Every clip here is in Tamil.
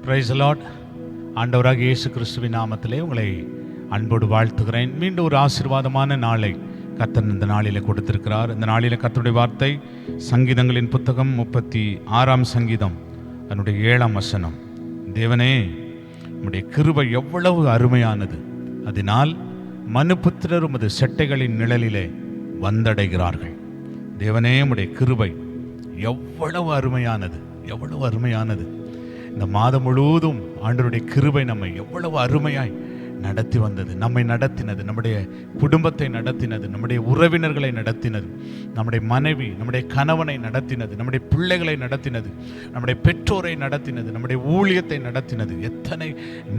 Praise the Lord. ஆண்டவராக இயேசு கிறிஸ்துவின் நாமத்திலே உங்களை அன்போடு வாழ்த்துகிறேன். மீண்டும் ஒரு ஆசீர்வாதமான நாளை கர்த்தர் இந்த நாளிலே கொடுத்திருக்கிறார். இந்த நாளிலே கர்த்தருடைய வார்த்தை சங்கீதங்களின் புத்தகம் 36ஆம் சங்கீதம் அதனுடைய 7ஆம் வசனம். தேவனே, உம்முடைய கிருபை எவ்வளவு அருமையானது, அதனால் மனுபுத்திரர் உமது செட்டைகளின் நிழலிலே வந்தடைகிறார்கள். தேவனே, உம்முடைய கிருபை எவ்வளவு அருமையானது, எவ்வளவு அருமையானது. இந்த மாதம் முழுவதும் ஆண்டவருடைய கிருபை நம்மை எவ்வளவு அருமையாய் நடத்தி வந்தது, நம்மை நடத்தினது, நம்முடைய குடும்பத்தை நடத்தினது, நம்முடைய உறவினர்களை நடத்தினது, நம்முடைய மனைவி நம்முடைய கணவனை நடத்தினது, நம்முடைய பிள்ளைகளை நடத்தினது, நம்முடைய பெற்றோரை நடத்தினது, நம்முடைய ஊழியத்தை நடத்தினது. எத்தனை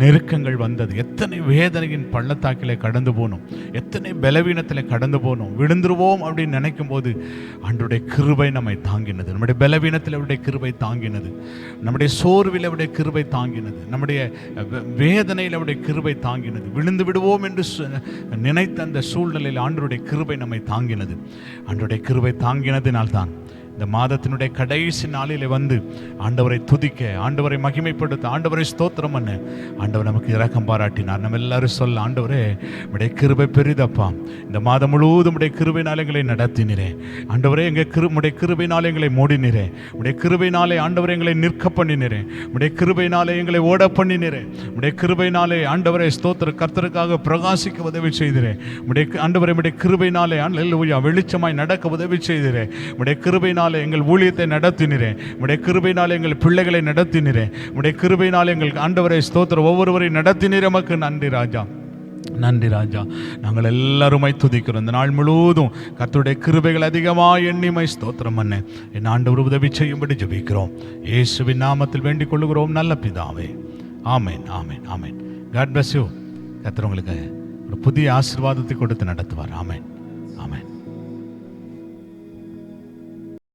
நெருக்கங்கள் வந்தது, எத்தனை வேதனையின் பள்ளத்தாக்கிலே கடந்து போனோம், எத்தனை பலவீனத்தில் கடந்து போனோம். விழுந்துருவோம் அப்படின்னு நினைக்கும் போது ஆண்டவருடைய கிருபை நம்மை தாங்கினது. நம்முடைய பலவீனத்தில் அவருடைய கிருபை தாங்கினது, நம்முடைய சோர்வில் அவருடைய கிருபை தாங்கினது, நம்முடைய வேதனையில் அவருடைய கிருபை தாங்கினது. விழுந்து விடுவோம் என்று நினைத்த அந்த சூழ்நிலையில் ஆண்டவருடைய கிருபை நம்மை தாங்கினது. ஆண்டவருடைய கிருபை தாங்கினதினால்தான் இந்த மாதத்தினுடைய கடைசி நாளிலே வந்து ஆண்டவரை துதிக்க, ஆண்டவரை மகிமைப்படுத்த, ஆண்டவரை ஸ்தோத்திரம் பண்ண ஆண்டவர் நமக்கு இரக்கம் பாராட்டினார். நம்ம எல்லாரும் சொல்ல, ஆண்டவரே உடைய கிருபை பெரிதப்பா, இந்த மாதம் முழுவதும் உடைய கிருபையினாலே எங்களை நடத்தினரே. ஆண்டவரே, உடைய கிருபையினாலே எங்களை மூடினரே. உடைய கிருபையினாலே ஆண்டவரை எங்களை நிற்க பண்ணினரே. உடைய கிருபையினாலே எங்களை ஓட பண்ணினரே. உடைய கிருபையினாலே ஆண்டவரை ஸ்தோத்திர கர்த்தருக்காக பிரகாசிக்க உதவி செய்திரே. ஆண்டவரை உடைய கிருபையினாலே அல்லேலூயா வெளிச்சமாய் நடக்க உதவி செய்திரே. உடைய கிருபையினாலே எங்கள் ஊழியத்தை நடத்தினரே. உடைய கிருபையினாலே எங்கள் பிள்ளைகளை நடத்தினரே. உடைய கிருபையினாலே எங்கள் ஆண்டவரை ஸ்தோத்திர ஒவ்வொருவரையும் நடத்தினரே. நமக்கு நன்றி ராஜா, நன்றி ராஜா. நாங்கள் எல்லாருமே துதிக்கிறோம். இந்த நாள் முழுவதும் கர்த்தருடைய கிருபைகள் அதிகமாக எண்ணிமை ஸ்தோத்திரம் பண்ண என் ஆண்டவர் உதவி செய்யும்படி ஜெபிக்கிறோம். இயேசுவின் நாமத்தில் வேண்டிக் கொள்ளுகிறோம் நல்ல பிதாவே. ஆமேன், ஆமேன், ஆமேன். God bless you. கர்த்தர் உங்களுக்கு ஒரு புதிய ஆசீர்வாதத்தை கொடுத்து நடத்துவார். ஆமேன், ஆமேன்.